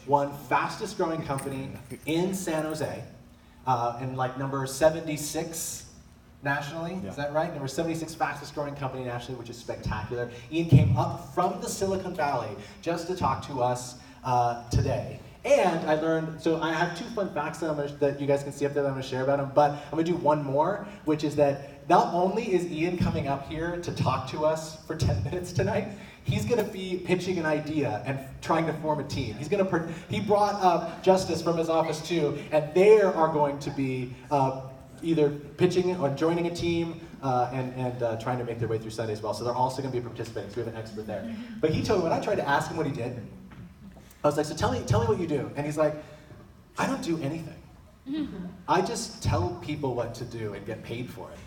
won fastest growing company in San Jose, and like number 76 nationally, is that right? Number 76 fastest growing company nationally, which is spectacular. Ian came up from the Silicon Valley just to talk to us today. And I learned, so I have 2 fun facts that you guys can see up there that I'm gonna share about him, but I'm gonna do one more, which is that not only is Ian coming up here to talk to us for 10 minutes tonight, he's gonna be pitching an idea and trying to form a team. He brought up Justice from his office too, and they are going to be either pitching or joining a team and trying to make their way through Sunday as well. So they're also gonna be participating, so we have an expert there. But he told me, when I tried to ask him what he did, I was like, so tell me what you do. And he's like, I don't do anything. I just tell people what to do and get paid for it.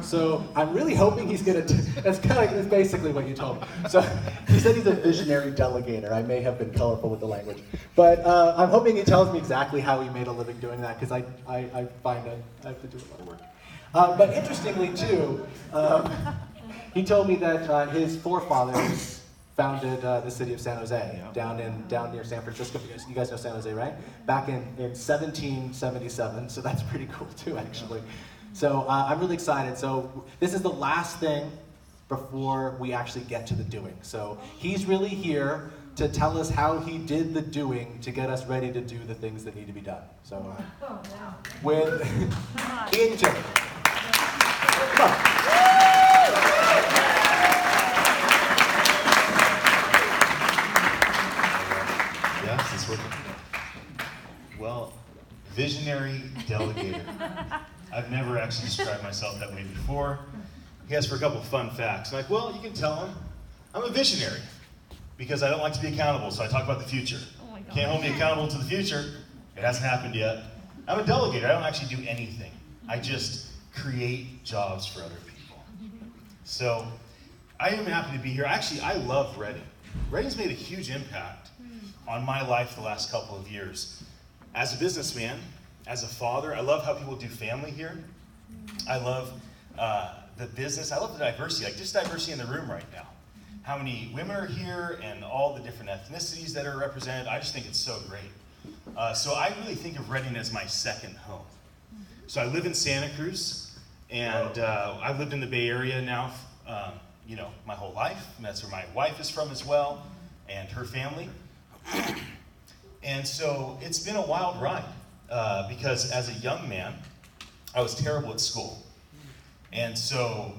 So I'm really hoping he's gonna do, that's basically what you told me. So he said he's a visionary delegator. I may have been colorful with the language. But I'm hoping he tells me exactly how he made a living doing that, because I find that I have to do a lot of work. But interestingly too, he told me that his forefathers founded the city of San Jose, down near San Francisco. You guys know San Jose, right? Back in 1777, so that's pretty cool too, actually. So I'm really excited. So this is the last thing before we actually get to the doing. So he's really here to tell us how he did the doing to get us ready to do the things that need to be done. So with Ian Turner. Come on. Well, visionary delegator. I've never actually described myself that way before. He asked for a couple of fun facts. I'm like, well, you can tell him I'm a visionary because I don't like to be accountable, so I talk about the future. Oh my God. Can't hold me accountable to the future. It hasn't happened yet. I'm a delegator. I don't actually do anything. I just create jobs for other people. So I am happy to be here. Actually, I love Reading. Reading's made a huge impact on my life the last couple of years. As a businessman, as a father, I love how people do family here. I love the business. I love the diversity, like just diversity in the room right now. How many women are here and all the different ethnicities that are represented. I just think it's so great. So I really think of Reading as my second home. So I live in Santa Cruz, and I've lived in the Bay Area now, my whole life. And that's where my wife is from as well, and her family. And so it's been a wild ride because as a young man, I was terrible at school. And so,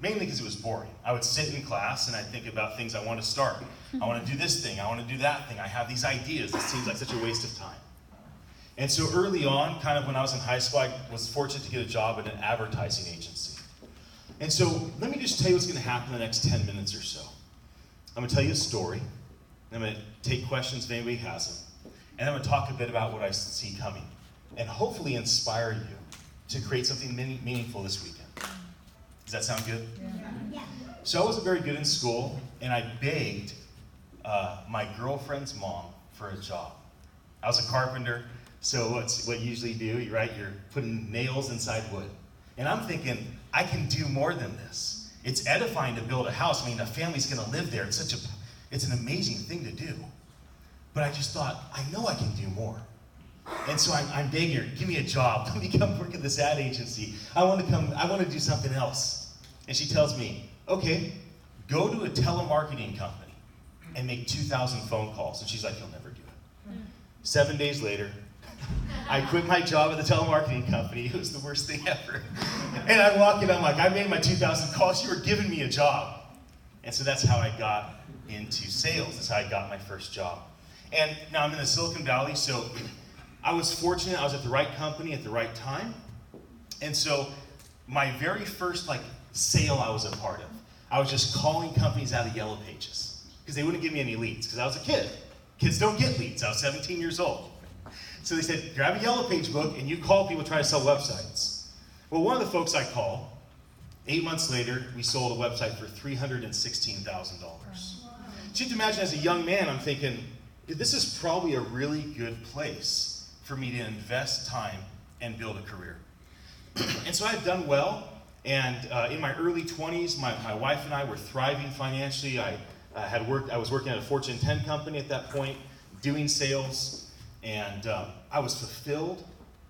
mainly because it was boring. I would sit in class and I'd think about things I want to start. I want to do this thing, I want to do that thing. I have these ideas. It seems like such a waste of time. And so early on, kind of when I was in high school, I was fortunate to get a job at an advertising agency. And so let me just tell you what's going to happen in the next 10 minutes or so. I'm going to tell you a story. I'm going to take questions if anybody has them. And I'm going to talk a bit about what I see coming. And hopefully inspire you to create something meaningful this weekend. Does that sound good? Yeah. So I wasn't very good in school, and I begged my girlfriend's mom for a job. I was a carpenter, so what you usually do, right? You're putting nails inside wood. And I'm thinking, I can do more than this. It's edifying to build a house. I mean, a family's gonna live there. It's an amazing thing to do. But I just thought, I know I can do more. And so I'm begging her, give me a job. Let me come work at this ad agency. I want to do something else. And she tells me, okay, go to a telemarketing company and make 2,000 phone calls. And she's like, you'll never do it. 7 days later, I quit my job at the telemarketing company. It was the worst thing ever. And I walk in, I'm like, I made my 2,000 calls. You were giving me a job. And so that's how I got into sales. That's how I got my first job. And now I'm in the Silicon Valley, so I was fortunate. I was at the right company at the right time. And so my very first sale I was a part of, I was just calling companies out of Yellow Pages because they wouldn't give me any leads because I was a kid. Kids don't get leads. I was 17 years old. So they said, grab a Yellow Page book and you call people trying to sell websites. Well, one of the folks I called, 8 months later, we sold a website for $316,000. So you have to imagine as a young man, I'm thinking, this is probably a really good place for me to invest time and build a career. And so I've done well, and in my early 20s, my wife and I were thriving financially. I was working at a Fortune 10 company at that point, doing sales, and I was fulfilled.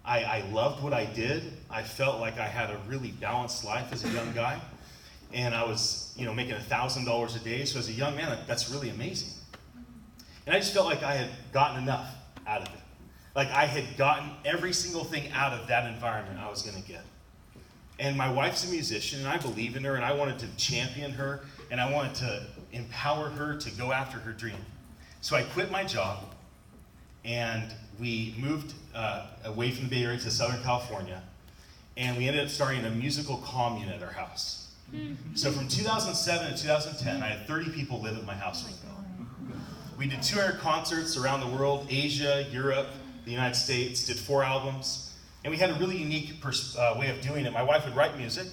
I loved what I did. I felt like I had a really balanced life as a young guy, and I was, making $1,000 a day. So as a young man, that's really amazing. And I just felt like I had gotten enough out of it. Like I had gotten every single thing out of that environment I was going to get. And my wife's a musician, and I believe in her, and I wanted to champion her, and I wanted to empower her to go after her dream. So I quit my job, and we moved away from the Bay Area to Southern California, and we ended up starting a musical commune at our house. So from 2007 to 2010, I had 30 people live at my house with me. We did 200 concerts around the world, Asia, Europe, the United States, did 4 albums, and we had a really unique way of doing it. My wife would write music,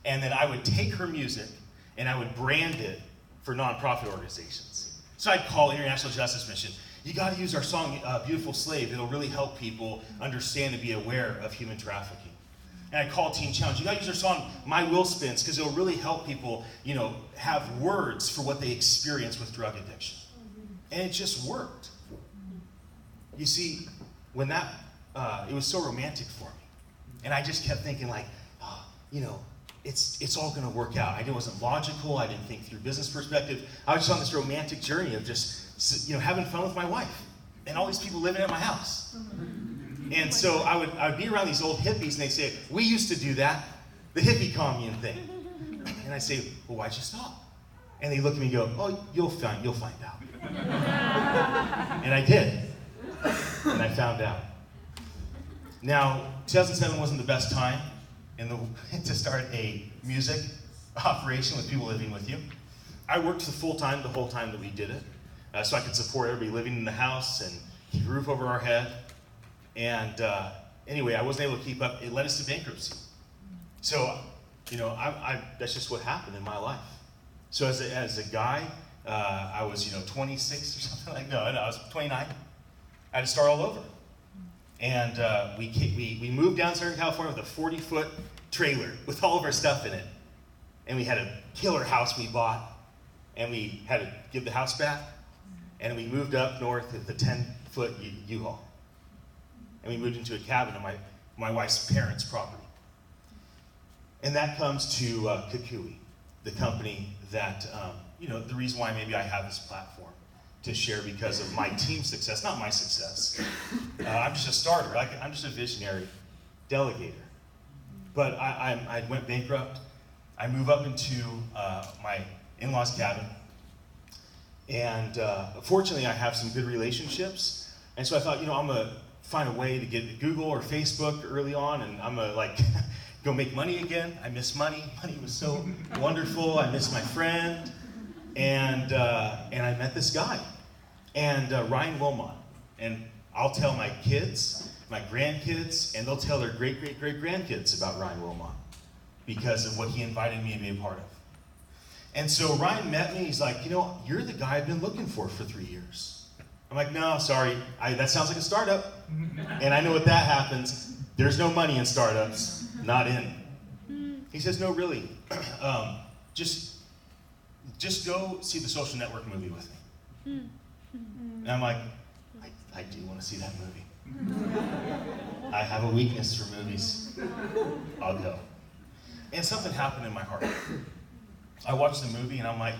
and then I would take her music, and I would brand it for nonprofit organizations. So I'd call International Justice Mission. You got to use our song, Beautiful Slave. It'll really help people understand and be aware of human trafficking. And I'd call Teen Challenge. You got to use our song, My Will Spins, because it'll really help people, have words for what they experience with drug addiction. And it just worked. You see, when that, it was so romantic for me. And I just kept thinking it's all gonna work out. It wasn't logical, I didn't think through business perspective. I was just on this romantic journey of just, having fun with my wife. And all these people living at my house. And so I would be around these old hippies and they'd say, we used to do that, the hippie commune thing. And I'd say, well, why'd you stop? And they look at me and go, oh, you'll find out. And I did. And I found out. Now, 2007 wasn't the best time to start a music operation with people living with you. I worked full-time the whole time that we did it, so I could support everybody living in the house and keep a roof over our head. And anyway, I wasn't able to keep up. It led us to bankruptcy. So, that's just what happened in my life. So as a guy, I was 26 or something like that. No, I was 29. I had to start all over. And we moved down to Southern California with a 40-foot trailer with all of our stuff in it. And we had a killer house we bought, and we had to give the house back. And we moved up north with the 10-foot U-Haul. And we moved into a cabin on my wife's parents' property. And that comes to Kukui, the company that, the reason why maybe I have this platform to share because of my team's success, not my success. I'm just a starter, I'm just a visionary delegator. But I went bankrupt. I moved up into my in-laws cabin. And fortunately, I have some good relationships. And so I thought, I'm gonna find a way to get Google or Facebook early on, and I'm gonna go make money again. I miss money. Money was so wonderful. I miss my friend. And I met this guy, and Ryan Wilmot. And I'll tell my kids, my grandkids, and they'll tell their great-great-great-grandkids about Ryan Wilmot because of what he invited me to be a part of. And so Ryan met me. He's like, you're the guy I've been looking for 3 years. I'm like, no, sorry. That sounds like a startup. And I know what that happens. There's no money in startups. Not in. He says, no, really. Just go see the Social Network movie with me. And I'm like, I do want to see that movie. I have a weakness for movies. I'll go. And something happened in my heart. I watched the movie and I'm like,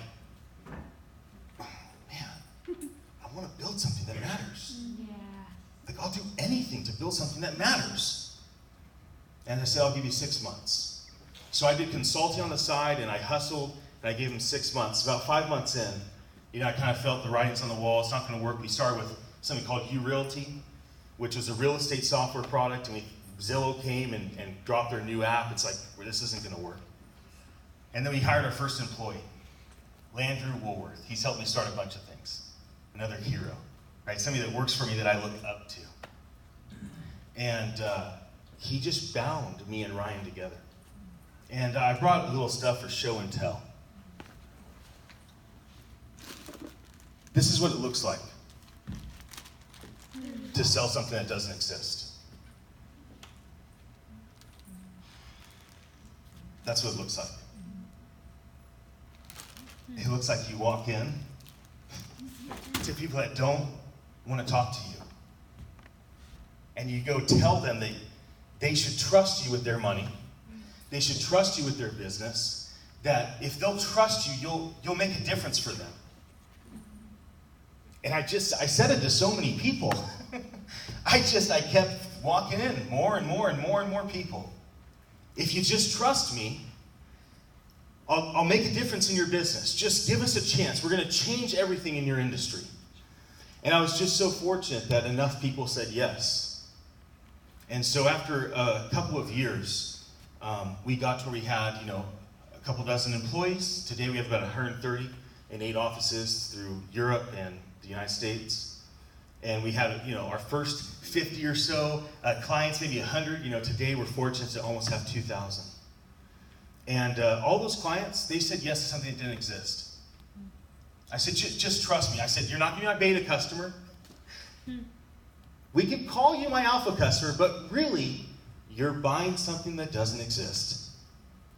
man, I want to build something that matters. Like, I'll do anything to build something that matters. And I said, I'll give you 6 months. So I did consulting on the side, and I hustled, and I gave him 6 months. About 5 months in, I kind of felt the writings on the wall. It's not going to work. We started with something called URealty, which was a real estate software product, and Zillow came and dropped their new app. It's like, well, this isn't going to work. And then we hired our first employee, Landrew Woolworth. He's helped me start a bunch of things. Another hero, right? Somebody that works for me that I look up to. And he just bound me and Ryan together. And I brought a little stuff for show and tell. This is what it looks like to sell something that doesn't exist. That's what it looks like. It looks like you walk in to people that don't want to talk to you. And you go tell them that they should trust you with their money. They should trust you with their business. That if they'll trust you, you'll make a difference for them. And I said it to so many people. I kept walking in more and more and more and more people. If you just trust me, I'll make a difference in your business. Just give us a chance. We're going to change everything in your industry. And I was just so fortunate that enough people said yes. And so after a couple of years, we got to where we had, a couple dozen employees. Today we have about 130 in 8 offices through Europe and the United States. And we had, our first 50 or so clients, maybe 100. Today we're fortunate to almost have 2,000. And all those clients, they said yes to something that didn't exist. I said, just trust me. I said, you're not going to be my beta customer. We can call you my alpha customer, but really, you're buying something that doesn't exist.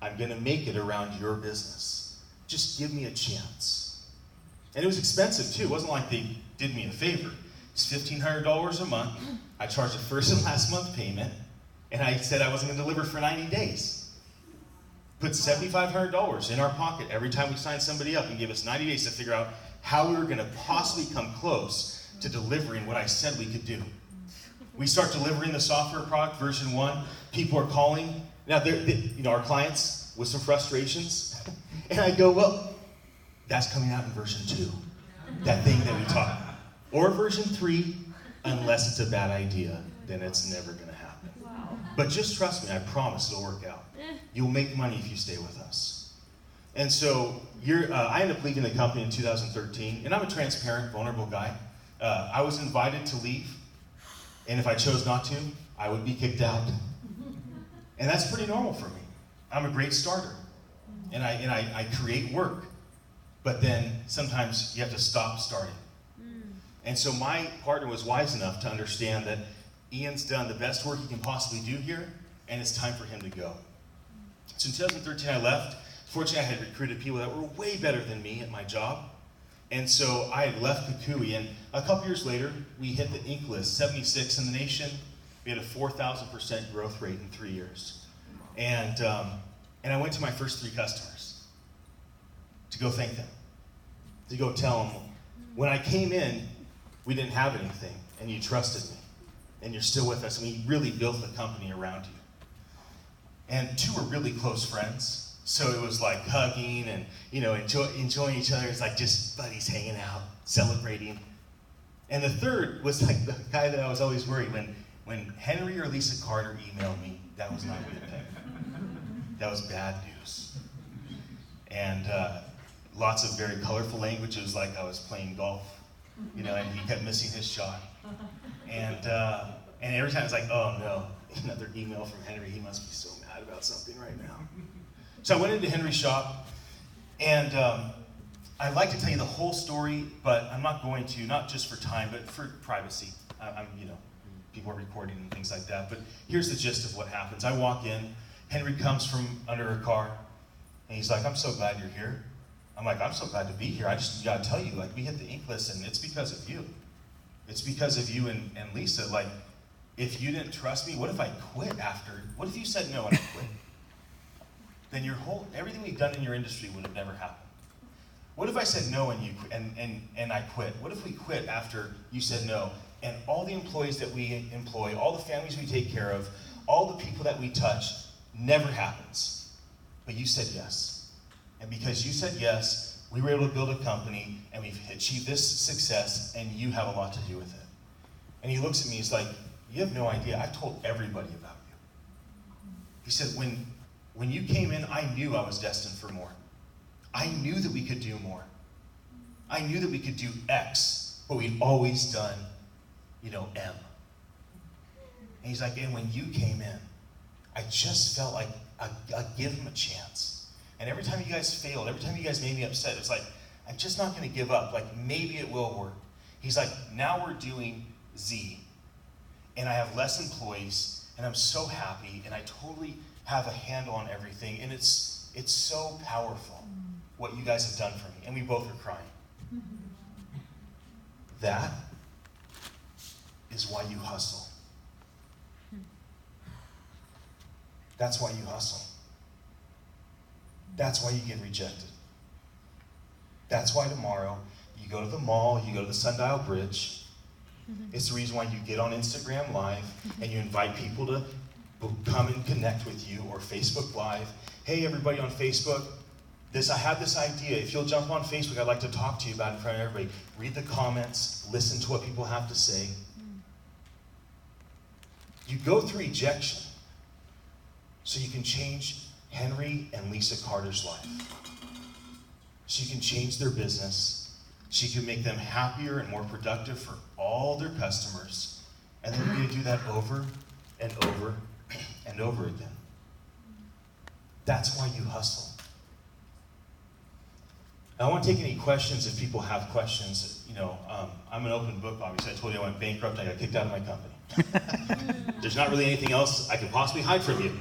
I'm going to make it around your business. Just give me a chance. And it was expensive too. It wasn't like they did me a favor. It's $1,500 a month. I charged the first and last month payment, and I said I wasn't going to deliver for 90 days. Put $7,500 in our pocket every time we signed somebody up and gave us 90 days to figure out how we were going to possibly come close to delivering what I said we could do. We start delivering the software product, version 1. People are calling. Now, our clients with some frustrations. And I go, well, that's coming out in version 2. That thing that we talked about. Or version 3, unless it's a bad idea, then it's never going to happen. Wow. But just trust me, I promise it'll work out. You'll make money if you stay with us. And so I ended up leaving the company in 2013, and I'm a transparent, vulnerable guy. I was invited to leave, and if I chose not to, I would be kicked out. And that's pretty normal for me. I'm a great starter, and I create work, but then sometimes you have to stop starting. And so my partner was wise enough to understand that Ian's done the best work he can possibly do here, and it's time for him to go. So in 2013, I left. Fortunately, I had recruited people that were way better than me at my job. And so I had left Kukui, and a couple years later, we hit the Inc. list, 76 in the nation. We had a 4,000% growth rate in 3 years. And I went to my first 3 customers to go thank them, to go tell them, when I came in, we didn't have anything, and you trusted me, and you're still with us, and we really built the company around you. And 2 were really close friends, so it was like hugging and enjoying each other. It's like just buddies hanging out, celebrating. And the third was like the guy that I was always worried when Henry or Lisa Carter emailed me. That was not a good thing. That was bad news. And lots of very colorful languages, like I was playing golf, and he kept missing his shot. And every time it's like, oh no, another email from Henry. He must be so mad about something right now. So I went into Henry's shop, and I'd like to tell you the whole story, but I'm not going to, not just for time, but for privacy. People are recording and things like that. But here's the gist of what happens. I walk in, Henry comes from under a car, and he's like, I'm so glad you're here. I'm like, I'm so glad to be here. I just gotta tell you, we hit the Inc. list, and it's because of you. It's because of you and Lisa. If you didn't trust me, what if I quit after? What if you said no and I quit? Then everything we've done in your industry would have never happened. What if I said no and you and I quit? What if we quit after you said no? And all the employees that we employ, all the families we take care of, all the people that we touch, never happens. But you said yes. And because you said yes, we were able to build a company, and we've achieved this success, and you have a lot to do with it. And he looks at me, he's like, you have no idea. I've told everybody about you. He said, when you came in, I knew I was destined for more. I knew that we could do more. I knew that we could do X, but we'd always done, M. And he's like, and when you came in, I just felt like I'd give him a chance. And every time you guys failed, every time you guys made me upset, it's like, I'm just not going to give up. Maybe it will work. He's like, now we're doing Z. And I have less employees, and I'm so happy, and I totally have a handle on everything, and it's so powerful what you guys have done for me. And we both are crying. That is why you hustle. That's why you hustle. That's why you get rejected. That's why tomorrow you go to the mall, you go to the Sundial Bridge. It's the reason why you get on Instagram Live and you invite people to come and connect with you, or Facebook Live. Hey, everybody on Facebook, I have this idea. If you'll jump on Facebook, I'd like to talk to you about it in front of everybody. Read the comments, listen to what people have to say. You go through rejection so you can change Henry and Lisa Carter's life. So you can change their business, so you can make them happier and more productive for all their customers. And then you're going to do that over and over and over again. That's why you hustle. Now, I won't take any questions if people have questions. I'm an open book, obviously. I told you I went bankrupt, I got kicked out of my company. There's not really anything else I could possibly hide from you.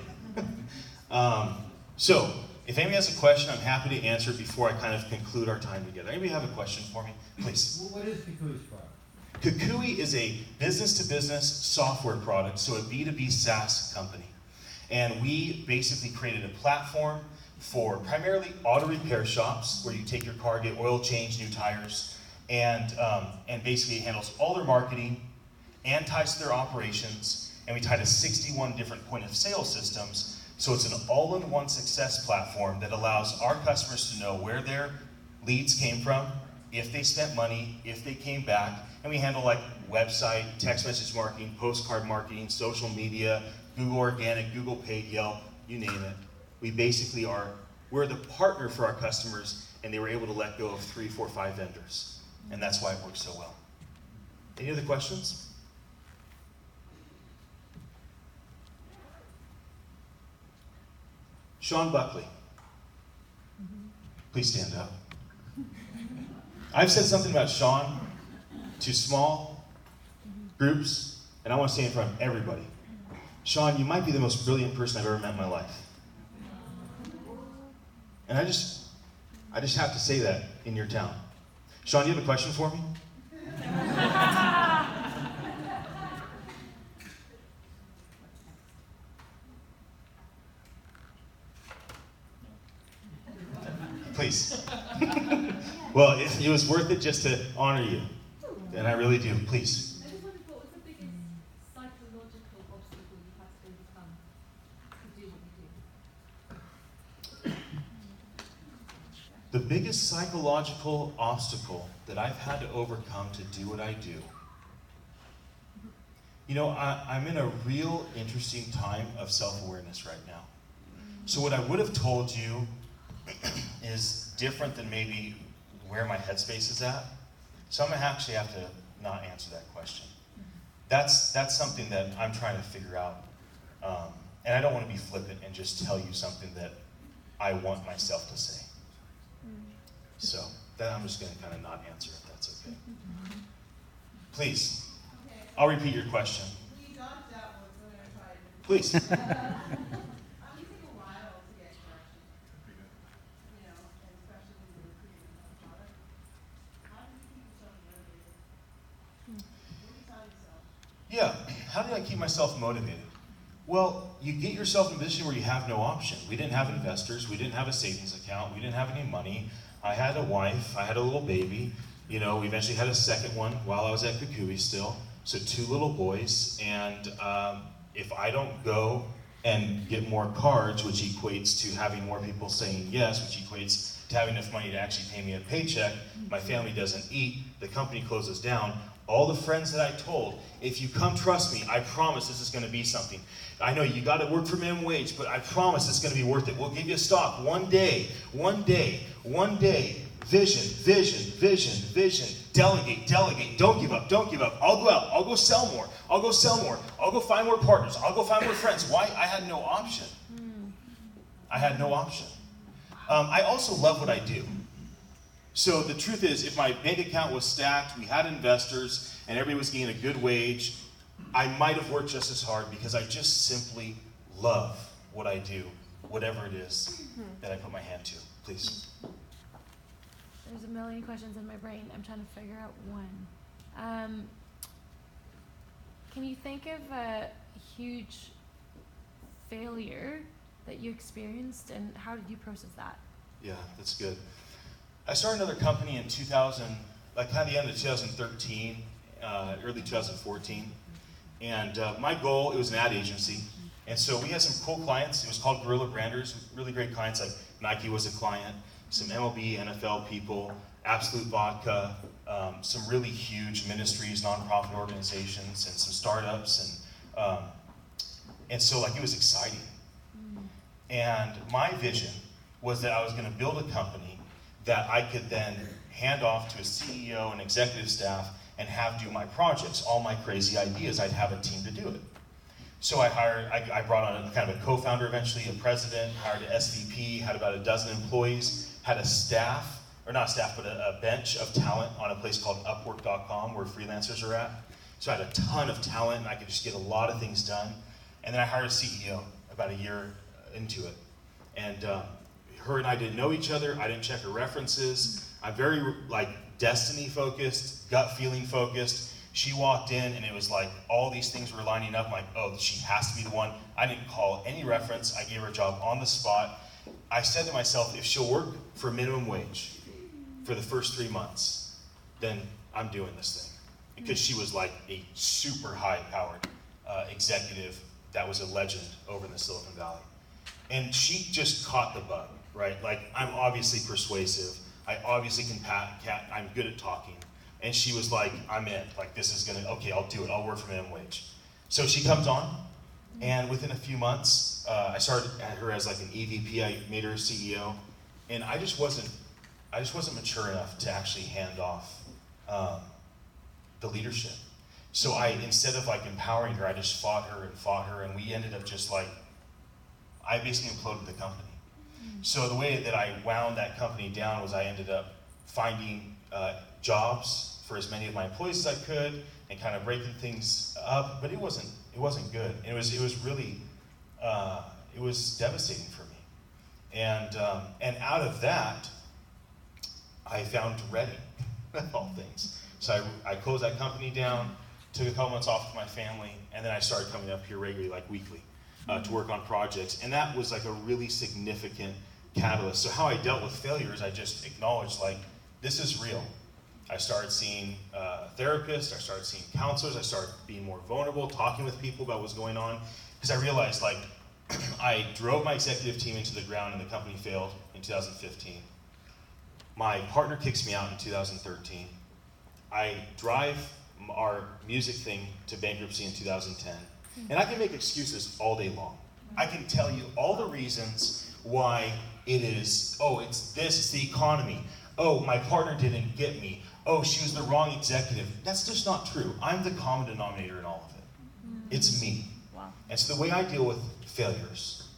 So, if anybody has a question, I'm happy to answer it before I kind of conclude our time together. Anybody have a question for me? Please. What is Kukui's product? Kukui is a business-to-business software product, so a B2B SaaS company. And we basically created a platform for primarily auto repair shops where you take your car, get oil change, new tires, and basically it handles all their marketing and ties to their operations. And we tie to 61 different point of sale systems. So it's an all-in-one success platform that allows our customers to know where their leads came from, if they spent money, if they came back, and we handle like website, text message marketing, postcard marketing, social media, Google Organic, Google Paid, Yelp, you name it. We basically we're the partner for our customers, and they were able to let go of 3, 4, 5 vendors. And that's why it works so well. Any other questions? Sean Buckley. Please stand up. I've said something about Sean to small groups, and I want to say in front of everybody. Sean, you might be the most brilliant person I've ever met in my life. And I just have to say that in your town. Sean, do you have a question for me? Please. Well, it was worth it just to honor you. And I really do. Please. I just wondered, what was the biggest psychological obstacle you had to overcome to do what you do? The biggest psychological obstacle that I've had to overcome to do what I do. I'm in a real interesting time of self-awareness right now. So what I would have told you is different than maybe where my headspace is at. So I'm gonna actually have to not answer that question. That's something that I'm trying to figure out. And I don't want to be flippant and just tell you something that I want myself to say. So that I'm just gonna kind of not answer if that's okay. Please. Okay. I'll repeat your question. You dodged that one, so I'm gonna try it. Please. You take a while to get traction, and especially when you're creating a product. How do you keep yourself motivated? What do you tell yourself? Yeah, how do I keep myself motivated? Well, you get yourself in a position where you have no option. We didn't have investors, we didn't have a savings account, we didn't have any money. I had a wife, I had a little baby. We eventually had a second one while I was at Kukui still. So 2 little boys, and if I don't go and get more cards, which equates to having more people saying yes, which equates to having enough money to actually pay me a paycheck, my family doesn't eat, the company closes down. All the friends that I told, if you come trust me, I promise this is gonna be something. I know you gotta work for minimum wage, but I promise it's gonna be worth it. We'll give you a stock one day, vision, delegate, don't give up. I'll go out, I'll go sell more, I'll go find more partners, I'll go find more friends. Why? I had no option. I also love what I do. So the truth is, if my bank account was stacked, we had investors, and everybody was getting a good wage, I might have worked just as hard because I just simply love what I do, whatever it is that I put my hand to. Please. There's a million questions in my brain. I'm trying to figure out one. Can you think of a huge failure that you experienced, and how did you process that? Yeah, that's good. I started another company in 2000, like kind of the end of 2013, early 2014. And my goal, it was an ad agency. And so we had some cool clients. It was called Guerrilla Branders, really great clients, like Nike was a client, some MLB, NFL people, Absolute Vodka, some really huge ministries, nonprofit organizations, and some startups. And so like it was exciting. And my vision was that I was gonna build a company that I could then hand off to a CEO and executive staff and have do my projects, all my crazy ideas. I'd have a team to do it. So I brought on a kind of a co-founder eventually, a president, hired an SVP, had about a dozen employees, had a staff, or not staff, but a bench of talent on a place called Upwork.com where freelancers are at. So I had a ton of talent and I could just get a lot of things done. And then I hired a CEO about a year into it. And her and I didn't know each other. I didn't check her references. I'm very like destiny focused, gut feeling focused. She walked in and it was like all these things were lining up. I'm like, oh, she has to be the one. I didn't call any reference. I gave her a job on the spot. I said to myself, if she'll work for minimum wage for the first 3 months, then I'm doing this thing. Because she was like a super high-powered executive that was a legend over in the Silicon Valley. And she just caught the bug, right? Like, I'm obviously persuasive. I obviously can I'm good at talking. And she was like, I'm in. Like, this is gonna, okay, I'll do it. I'll work for minimum wage. So she comes on, and within a few months, I started at her as like an EVP. I made her a CEO, and I just wasn't mature enough to actually hand off the leadership. So instead of like empowering her, I just fought her, and we ended up just like, I basically imploded the company. So the way that I wound that company down was I ended up finding jobs for as many of my employees as I could, and kind of breaking things up. But it wasn't good. It was really it was devastating for me. And out of that, I found Ready, of all things. So I closed that company down, took a couple months off with my family, and then I started coming up here regularly, like weekly, to work on projects. And that was like a really significant catalyst. So how I dealt with failure is I just acknowledged, like, this is real. I started seeing therapists, I started seeing counselors, I started being more vulnerable, talking with people about what's going on, because I realized, like, I drove my executive team into the ground and the company failed in 2015. My partner kicks me out in 2013. I drive our music thing to bankruptcy in 2010. And I can make excuses all day long. I can tell you all the reasons why it is, oh, it's this, it's the economy. Oh, my partner didn't get me. Oh, she was the wrong executive. That's just not true. I'm the common denominator in all of it. It's me. Wow. And so the way I deal with failures,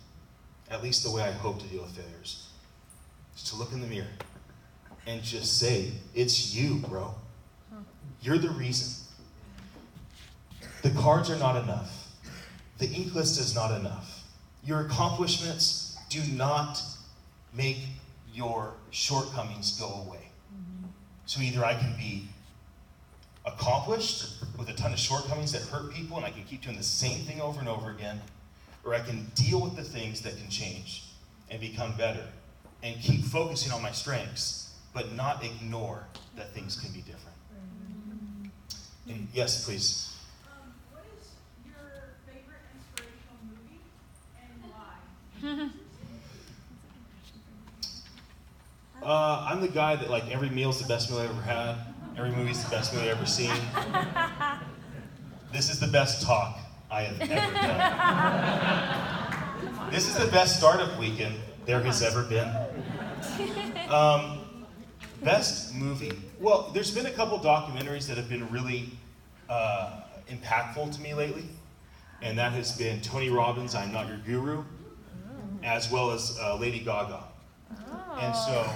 at least the way I hope to deal with failures, is to look in the mirror and just say, it's you, bro. You're the reason. The cards are not enough. The ink list is not enough. Your accomplishments do not make your shortcomings go away. So either I can be accomplished with a ton of shortcomings that hurt people and I can keep doing the same thing over and over again, or I can deal with the things that can change and become better and keep focusing on my strengths, but not ignore that things can be different. And yes, please. What is your favorite inspirational movie and why? I'm the guy that, like, every meal's the best meal I ever had. Every movie's the best movie I've ever seen. This is the best talk I have ever done. This is the best startup weekend there has ever been. Best movie. Well, there's been a couple documentaries that have been really impactful to me lately. And that has been Tony Robbins' I'm Not Your Guru, as well as Lady Gaga. And so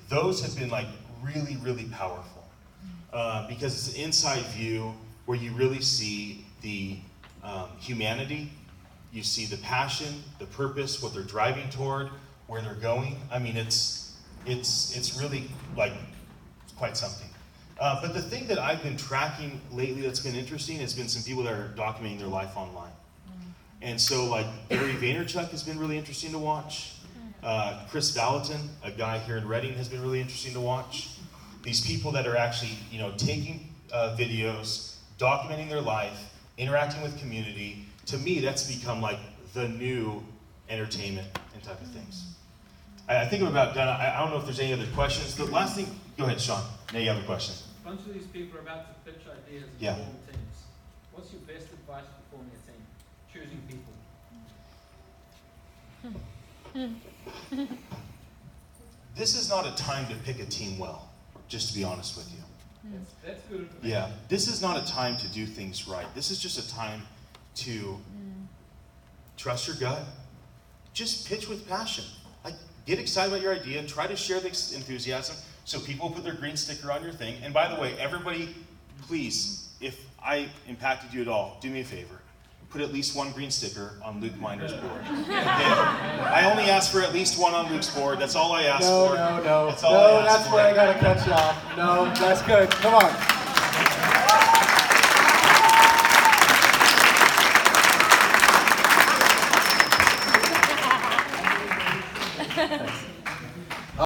those have been like really, really powerful because it's an inside view where you really see the humanity, you see the passion, the purpose, what they're driving toward, where they're going. I mean, it's really like quite something. But the thing that I've been tracking lately that's been interesting has been some people that are documenting their life online. And so like Gary Vaynerchuk has been really interesting to watch. Chris Valentin, a guy here in Reading, has been really interesting to watch. These people that are actually, taking videos, documenting their life, interacting with community. To me, that's become like the new entertainment and type of things. I think I'm about done. I don't know if there's any other questions. The last thing, go ahead, Sean. Now you have a question. A bunch of these people are about to pitch ideas and Yeah. form teams. What's your best advice for forming a team? Choosing people. This is not a time to pick a team well, just to be honest with you. That's good information. Yeah, this is not a time to do things right. This is just a time to trust your gut. Just pitch with passion. Like, get excited about your idea and try to share the enthusiasm so people put their green sticker on your thing. And by the way, everybody, please, if I impacted you at all, do me a favor. Put at least one green sticker on Luke Miner's board. Okay? I only ask for at least one on Luke's board. That's all I ask for. No. That's all I ask That's for. where I gotta cut you off. No, that's good. Come on.